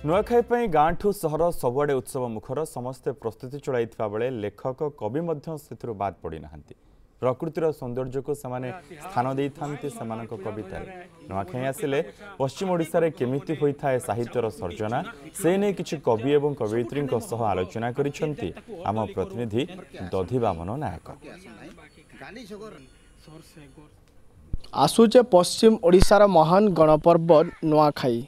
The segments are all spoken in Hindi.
नुआखाई गाँठू सहर सबुआड़े उत्सव मुखर समस्ते प्रस्तुति चलाइथिबा बेले लेखक कवि मध्य सेथिरु बाद पड़ी नाहंती। प्रकृतिर सौंदर्य को सेमाने स्थान देई थांती सेमानक कवितार। नुआखाई आसिले पश्चिम ओडिशा रे केमिति होइथाय साहित्यर सर्जना से नै किछि कवि एवं कवयित्रीक सह आलोचना करिसेंती आम प्रतिनिधि दधिवामन नायक। आसुचे पश्चिम ओडिशार महान गणपर्व नुआखाई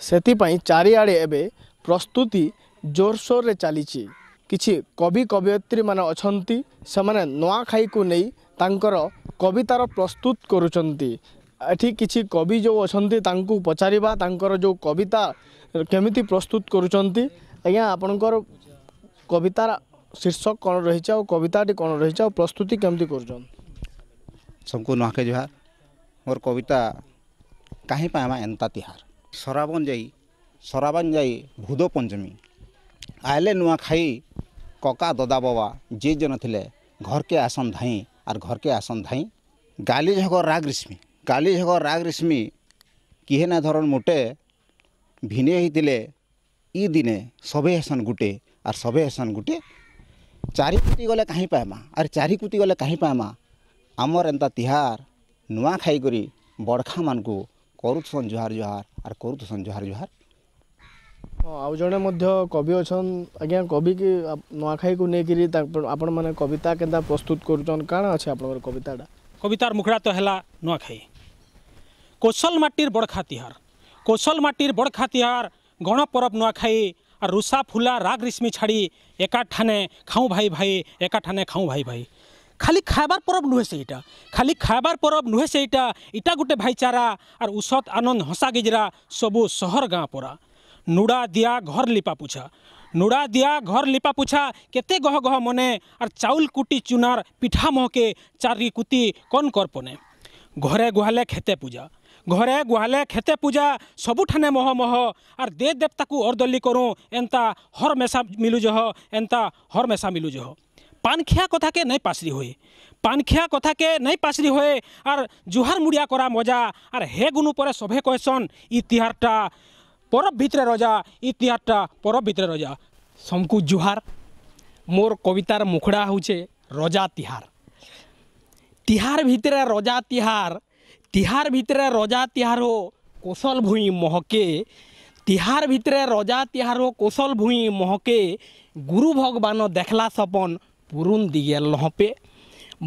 सेतिपाई चारिआडे एबे प्रस्तुति जोरसोर रे चली। किछि कवि कवयित्री माने अछंती सेमाने नुआखाई को नहीं तांकर कवितार प्रस्तुत करुचंती। एठी किछि कवि जो अछंती तांकु पचारिबा तांकर जो कविता केमिति प्रस्तुत करुचंती। आज्ञा आपनकर कवितार शीर्षक कोन रहिछ और कविताटी कोन रहिछ और प्रस्तुति केमिति करुचन। सबको नुआखाई जुहार। मोर कविता काहे पामा एंता तिहार सराबन जाई भूदो पंचमी आयले नुआखाई कका ददा बाबा जे जन थिले घर के आसन धाई और घर के आसन धाई गाली झगर राग रेशमी किहे ना धरन मोटे भिने ही दिले ई दिने सबे हसन गुटे और सबे हसन गुटे चारि कुटी गले कहीं पाएमा और चारि कुटी गले कहीं पाएमा आमर एंता तिहार नुआ खाई करी बड़खा मान को करुसन जुहार जुहार और करुसन जुहार जुहार। आउ जड़े कवि अच्छन आज्ञा कवि की नुआखाई को लेकिन आपण माने कविता केंता प्रस्तुत करुचन काण अच्छे आपनकर कविताटा। कवितार मुखड़ा तो है नुआखाई कौशल माटीर बड़खा तिहार गण परब नुआखाई और रुषा फुला राग रेशमी छाड़ी एका ठाने खाऊँ भाई भाई एका ठाने खाऊँ भाई भाई खाली खाइबार परब नुहे से इटा गोटे भाईचारा और उसत आनंद हसा गिजरा सबू सहर गाँ परा नुड़ा दिया घर लिपा पुछा केते गह गह मने और चाउल कुटी चुनार पिठा महके चारि कुती कौन कर पने घरे गुहाले खेते पूजा सबुठाने मोह मोह और दे देवता को अर्दली करूँ एंता हर मेसा मिलू जह पानखिया कथा के नहीं पासरी होए और जुहार मुड़िया करा मजा और हे गुनु पर सभे कहसन इ तिहारटा परब भितरे रजा समकु जुहार। मोर कवितार मुखड़ा होचे रजा तिहार भितरे रजा तिहार हो कौशल भूई महके गुरु भगवान देखला सपन पुरुन दिगे लहपे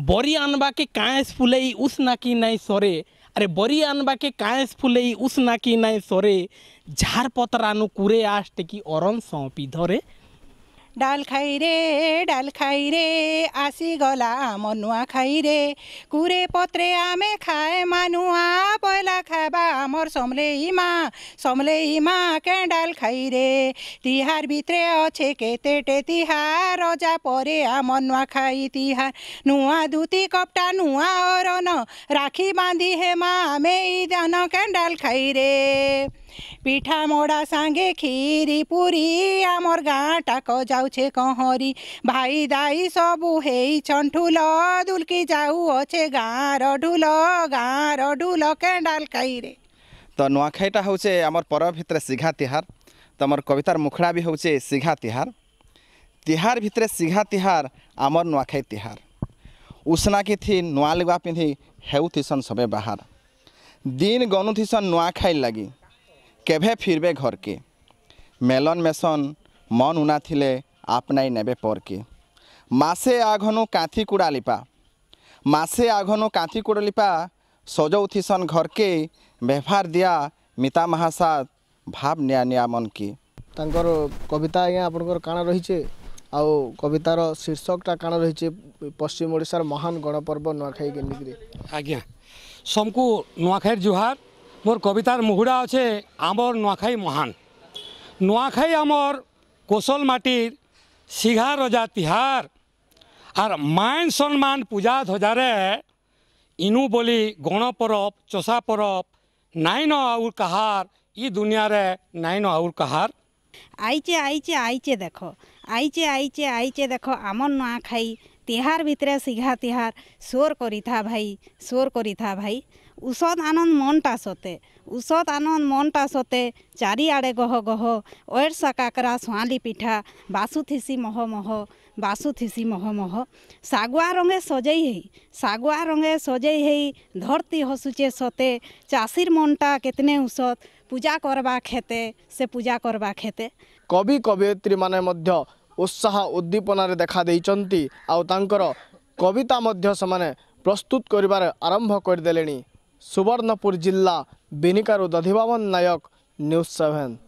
बरी आनबा के काएस फुलई उस नाकी नहीं सरे अरे बरी आनबा के काएस फुलई उस नाकी नहीं सरे झार पतरानु कुरे आष्टे की अरन सौंपी धरे डाल खाई रे आसी गला आम नुआ खाई रे कुरे पत्रे आमे खाए मानुआ पहला खाबा आमर समले माँ के डाल खाई रे तिहार भितरे अच्छे केते तिहार रजा परे आम नुआ खाई तिहार नुआ धुती कपटा नुआ अरन राखी बांधी हे माँ आमे ईदन के डाल खाई रे पिठा मोड़ा सांगे खीरी पूरी आमर गाँ टाक जाऊे कहरी भाई दाई सबू हे छंठुल दुलकी जाऊ अच्छे गाँर ढुल के डाल खाई रे। तो नुआखाईटा होचे आमर परब भितर सिघा तिहार तो आमर कवितार मुखड़ा भी होचे सिघा तिहार भितर सिघा तिहार आमर नुआखाई तिहार उसना की थी नुआ लुगा पिंधि हेउ थिसन सबे बाहर दिन गनु थिसन नुआखाई लगी केभे फिरबे घर के मेलन मेसन मन उना थिले आपनाई नेबे पर के मासे आघनु कांथी कुड़ा लिपा सजौ थिसन घर के व्यवहार दिया मिता महासाद भाव निया मन की। तांकर कविता आज्ञा आपनकर काना रहिছে आउ कवितार शीर्षकटा काना रहिছে पश्चिम ओडिशार महान गणपर्व नुआखाई के निकरे। आज्ञा समकु नुआखाईर जुहार। मोर कवितार मुहुड़ा अच्छे आमर नुआखाई महान नुआखाई आमर कौशल माटीर सिघा रजा तिहार और मान सम्मान पूजा ध्वजारे इनु बोली गण परब चषा परब नाई न आउर कहार ई दुनिया रे नाई न आउर कहार। आईचे देखो आमर नुआखाई तिहार भितरे सिघा तिहार सोर करी था भाई উষদ আনন্দ মনটা সতে উষদ আনন্দ মনটা সতে চারিআড়ে গহ গহ ওয়েরসা কাকরা সোয়ালি পিঠা বাসুথিসি মহ মহ বাসুথিসি মহ মহ শাগুয়া রঙে সজেই হেই ধরতি হসুচে সতে চাষির মনটা কেতনে উষদ পূজা করবা খেতে সে পূজা করবা খেতে কবি কবয়িত্রী মানে মধ্য উৎসাহ উদ্দীপনারে দেখা ଦେଇଛନ୍ତି ଆଉ ତାଙ୍କର କବିତା ମଧ୍ୟ ସେମାନେ ପ୍ରସ୍ତୁତ କରିବାରେ ଆରମ୍ଭ କରିଦେଲେଣି। ସୁବର୍ଣ୍ଣପୁର ଜିଲ୍ଲା ବିନିକାରୁ ଦଧିବାମନ ନାୟକ ନ୍ୟୁଜ୍ 7।